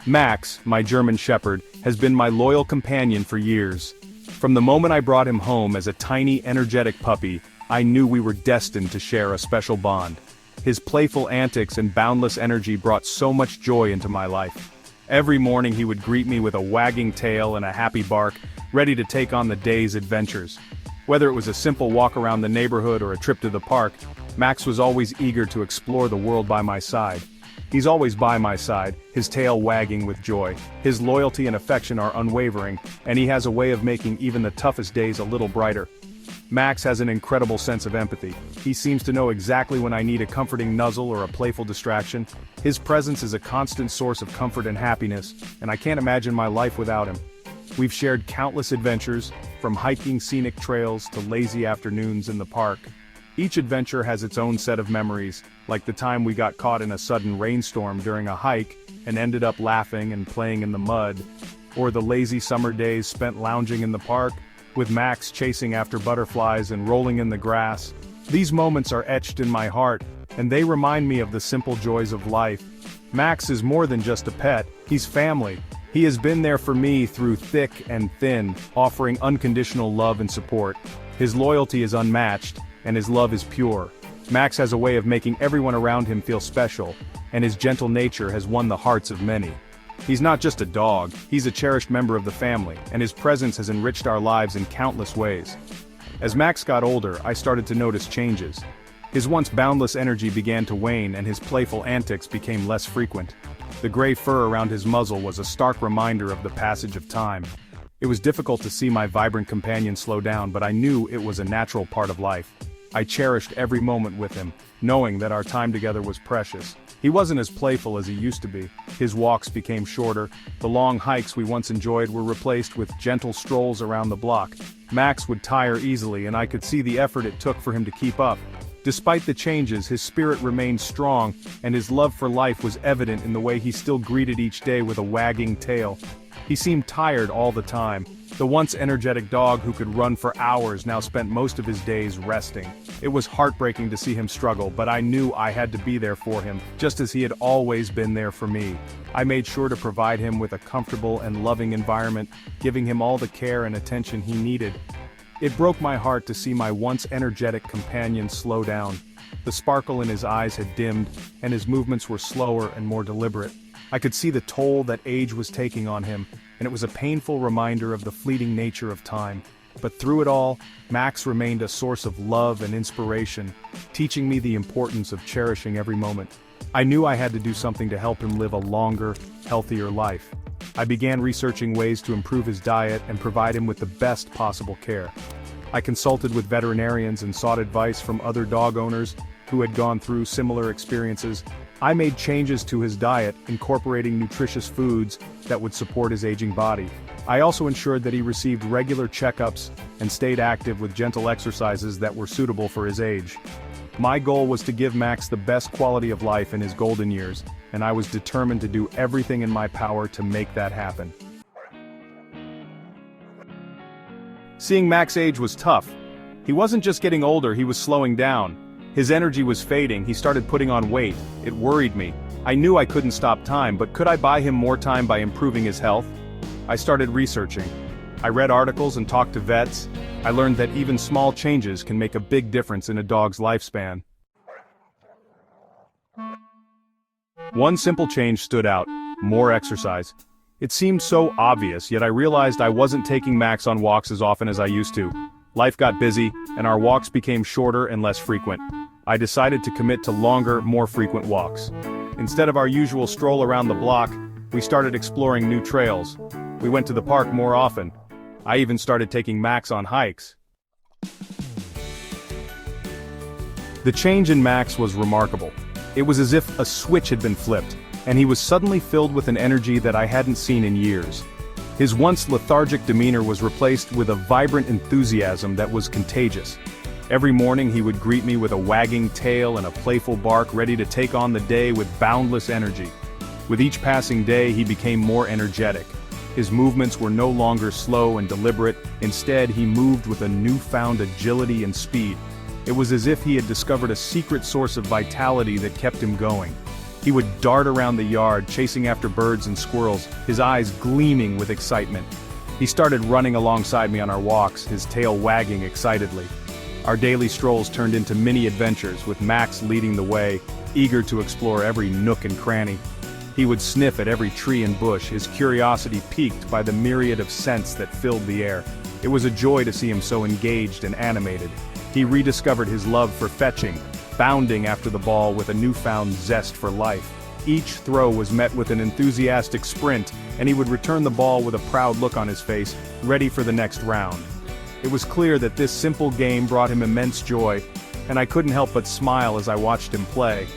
Max, my German Shepherd, has been my loyal companion for years. From the moment I brought him home as a tiny, energetic puppy, I knew we were destined to share a special bond. His playful antics and boundless energy brought so much joy into my life. Every morning he would greet me with a wagging tail and a happy bark, ready to take on the day's adventures. Whether it was a simple walk around the neighborhood or a trip to the park, Max was always eager to explore the world by my side. He's always by my side, his tail wagging with joy. His loyalty and affection are unwavering, and he has a way of making even the toughest days a little brighter. Max has an incredible sense of empathy. He seems to know exactly when I need a comforting nuzzle or a playful distraction. His presence is a constant source of comfort and happiness, and I can't imagine my life without him. We've shared countless adventures, from hiking scenic trails to lazy afternoons in the park. Each adventure has its own set of memories, like the time we got caught in a sudden rainstorm during a hike and ended up laughing and playing in the mud, or the lazy summer days spent lounging in the park, with Max chasing after butterflies and rolling in the grass. These moments are etched in my heart, and they remind me of the simple joys of life. Max is more than just a pet, he's family. He has been there for me through thick and thin, offering unconditional love and support. His loyalty is unmatched, and his love is pure. Max has a way of making everyone around him feel special, and his gentle nature has won the hearts of many. He's not just a dog, he's a cherished member of the family, and his presence has enriched our lives in countless ways. As Max got older, I started to notice changes. His once boundless energy began to wane and his playful antics became less frequent. The gray fur around his muzzle was a stark reminder of the passage of time. It was difficult to see my vibrant companion slow down, but I knew it was a natural part of life. I cherished every moment with him, knowing that our time together was precious. He wasn't as playful as he used to be. His walks became shorter, the long hikes we once enjoyed were replaced with gentle strolls around the block. Max would tire easily and I could see the effort it took for him to keep up. Despite the changes, his spirit remained strong, and his love for life was evident in the way he still greeted each day with a wagging tail. He seemed tired all the time. The once energetic dog who could run for hours now spent most of his days resting. It was heartbreaking to see him struggle, but I knew I had to be there for him, just as he had always been there for me. I made sure to provide him with a comfortable and loving environment, giving him all the care and attention he needed. It broke my heart to see my once energetic companion slow down. The sparkle in his eyes had dimmed, and his movements were slower and more deliberate. I could see the toll that age was taking on him, and it was a painful reminder of the fleeting nature of time. But through it all, Max remained a source of love and inspiration, teaching me the importance of cherishing every moment. I knew I had to do something to help him live a longer, healthier life. I began researching ways to improve his diet and provide him with the best possible care. I consulted with veterinarians and sought advice from other dog owners who had gone through similar experiences. I made changes to his diet, incorporating nutritious foods that would support his aging body. I also ensured that he received regular checkups and stayed active with gentle exercises that were suitable for his age. My goal was to give Max the best quality of life in his golden years, and I was determined to do everything in my power to make that happen. Seeing Max age was tough. He wasn't just getting older, he was slowing down. His energy was fading, he started putting on weight. It worried me. I knew I couldn't stop time, but could I buy him more time by improving his health? I started researching. I read articles and talked to vets. I learned that even small changes can make a big difference in a dog's lifespan. One simple change stood out: more exercise. It seemed so obvious, yet I realized I wasn't taking Max on walks as often as I used to. Life got busy, and our walks became shorter and less frequent. I decided to commit to longer, more frequent walks. Instead of our usual stroll around the block, we started exploring new trails. We went to the park more often. I even started taking Max on hikes. The change in Max was remarkable. It was as if a switch had been flipped, and he was suddenly filled with an energy that I hadn't seen in years. His once lethargic demeanor was replaced with a vibrant enthusiasm that was contagious. Every morning he would greet me with a wagging tail and a playful bark, ready to take on the day with boundless energy. With each passing day he became more energetic. His movements were no longer slow and deliberate, instead he moved with a newfound agility and speed. It was as if he had discovered a secret source of vitality that kept him going. He would dart around the yard, chasing after birds and squirrels, his eyes gleaming with excitement. He started running alongside me on our walks, his tail wagging excitedly. Our daily strolls turned into mini adventures, with Max leading the way, eager to explore every nook and cranny. He would sniff at every tree and bush, his curiosity piqued by the myriad of scents that filled the air. It was a joy to see him so engaged and animated. He rediscovered his love for fetching, bounding after the ball with a newfound zest for life. Each throw was met with an enthusiastic sprint, and he would return the ball with a proud look on his face, ready for the next round. It was clear that this simple game brought him immense joy, and I couldn't help but smile as I watched him play.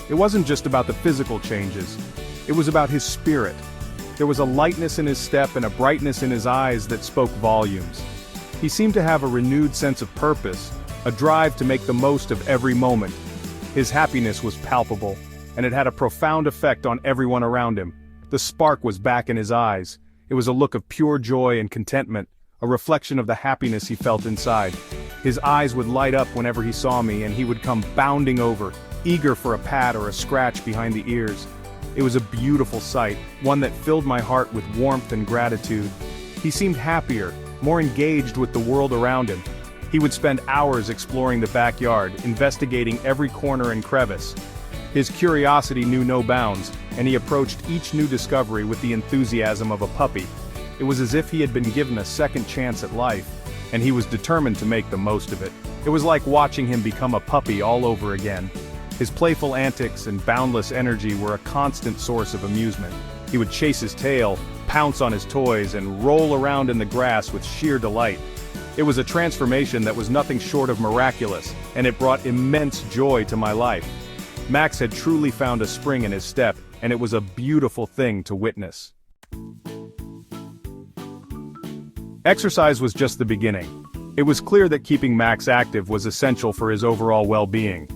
It wasn't just about the physical changes. It was about his spirit. There was a lightness in his step and a brightness in his eyes that spoke volumes. He seemed to have a renewed sense of purpose, a drive to make the most of every moment. His happiness was palpable, and it had a profound effect on everyone around him. The spark was back in his eyes. It was a look of pure joy and contentment, a reflection of the happiness he felt inside. His eyes would light up whenever he saw me, and he would come bounding over, eager for a pat or a scratch behind the ears. It was a beautiful sight, one that filled my heart with warmth and gratitude. He seemed happier, more engaged with the world around him. He would spend hours exploring the backyard, investigating every corner and crevice. His curiosity knew no bounds, and he approached each new discovery with the enthusiasm of a puppy. It was as if he had been given a second chance at life, and he was determined to make the most of it. It was like watching him become a puppy all over again. His playful antics and boundless energy were a constant source of amusement. He would chase his tail, pounce on his toys, and roll around in the grass with sheer delight. It was a transformation that was nothing short of miraculous, and it brought immense joy to my life. Max had truly found a spring in his step, and it was a beautiful thing to witness. Exercise was just the beginning. It was clear that keeping Max active was essential for his overall well-being.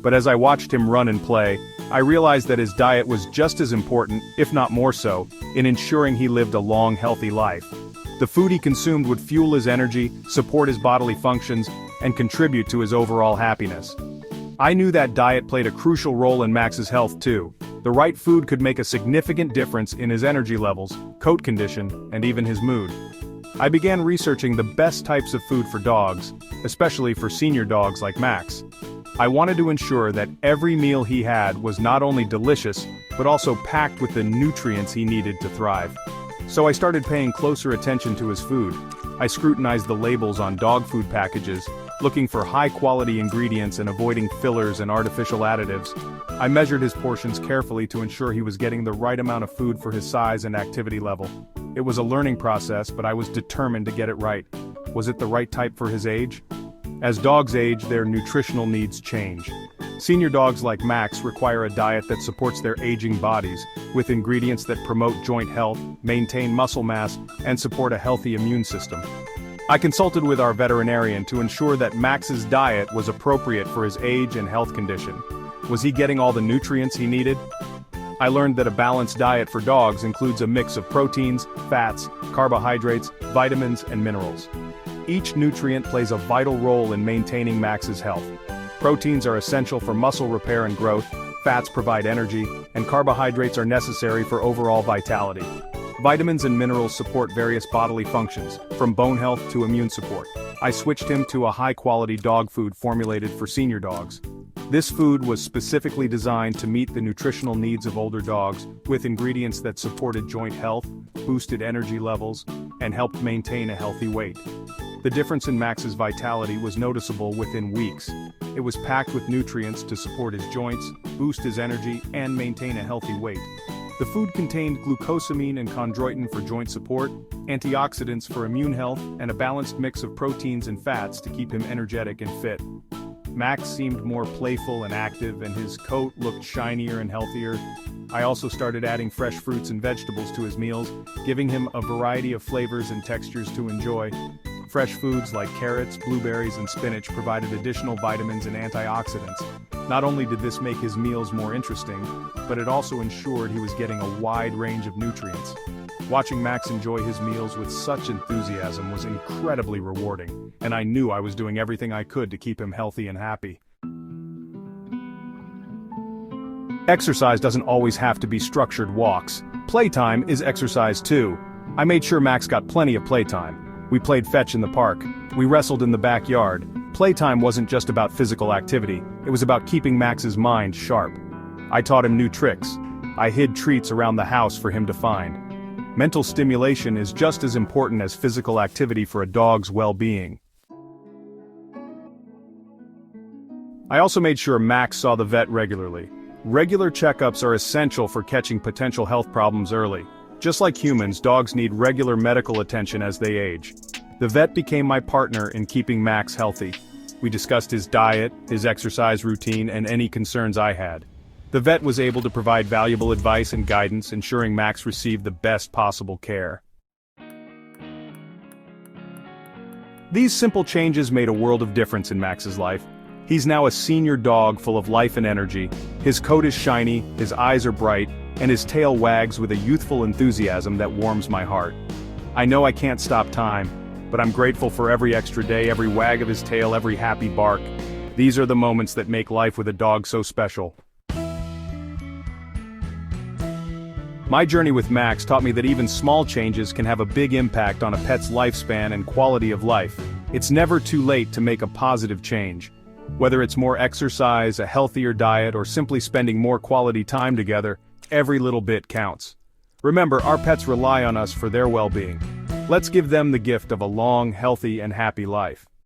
But as I watched him run and play, I realized that his diet was just as important, if not more so, in ensuring he lived a long, healthy life. The food he consumed would fuel his energy, support his bodily functions, and contribute to his overall happiness. I knew that diet played a crucial role in Max's health too. The right food could make a significant difference in his energy levels, coat condition, and even his mood. I began researching the best types of food for dogs, especially for senior dogs like Max. I wanted to ensure that every meal he had was not only delicious, but also packed with the nutrients he needed to thrive. So I started paying closer attention to his food. I scrutinized the labels on dog food packages, looking for high-quality ingredients and avoiding fillers and artificial additives. I measured his portions carefully to ensure he was getting the right amount of food for his size and activity level. It was a learning process, but I was determined to get it right. Was it the right type for his age? As dogs age, their nutritional needs change. Senior dogs like Max require a diet that supports their aging bodies, with ingredients that promote joint health, maintain muscle mass, and support a healthy immune system. I consulted with our veterinarian to ensure that Max's diet was appropriate for his age and health condition. Was he getting all the nutrients he needed? I learned that a balanced diet for dogs includes a mix of proteins, fats, carbohydrates, vitamins, and minerals. Each nutrient plays a vital role in maintaining Max's health. Proteins are essential for muscle repair and growth, fats provide energy, and carbohydrates are necessary for overall vitality. Vitamins and minerals support various bodily functions, from bone health to immune support. I switched him to a high-quality dog food formulated for senior dogs. This food was specifically designed to meet the nutritional needs of older dogs, with ingredients that supported joint health, boosted energy levels, and helped maintain a healthy weight. The difference in Max's vitality was noticeable within weeks. It was packed with nutrients to support his joints, boost his energy, and maintain a healthy weight. The food contained glucosamine and chondroitin for joint support, antioxidants for immune health, and a balanced mix of proteins and fats to keep him energetic and fit. Max seemed more playful and active, and his coat looked shinier and healthier. I also started adding fresh fruits and vegetables to his meals, giving him a variety of flavors and textures to enjoy. Fresh foods like carrots, blueberries, and spinach provided additional vitamins and antioxidants. Not only did this make his meals more interesting, but it also ensured he was getting a wide range of nutrients. Watching Max enjoy his meals with such enthusiasm was incredibly rewarding, and I knew I was doing everything I could to keep him healthy and happy. Exercise doesn't always have to be structured walks. Playtime is exercise too. I made sure Max got plenty of playtime. We played fetch in the park. We wrestled in the backyard. Playtime wasn't just about physical activity, it was about keeping Max's mind sharp. I taught him new tricks. I hid treats around the house for him to find. Mental stimulation is just as important as physical activity for a dog's well-being. I also made sure Max saw the vet regularly. Regular checkups are essential for catching potential health problems early. Just like humans, dogs need regular medical attention as they age. The vet became my partner in keeping Max healthy. We discussed his diet, his exercise routine, and any concerns I had. The vet was able to provide valuable advice and guidance, ensuring Max received the best possible care. These simple changes made a world of difference in Max's life. He's now a senior dog full of life and energy. His coat is shiny, his eyes are bright, and his tail wags with a youthful enthusiasm that warms my heart. I know I can't stop time, but I'm grateful for every extra day, every wag of his tail, every happy bark. These are the moments that make life with a dog so special. My journey with Max taught me that even small changes can have a big impact on a pet's lifespan and quality of life. It's never too late to make a positive change. Whether it's more exercise, a healthier diet, or simply spending more quality time together, every little bit counts. Remember, our pets rely on us for their well-being. Let's give them the gift of a long, healthy, and happy life.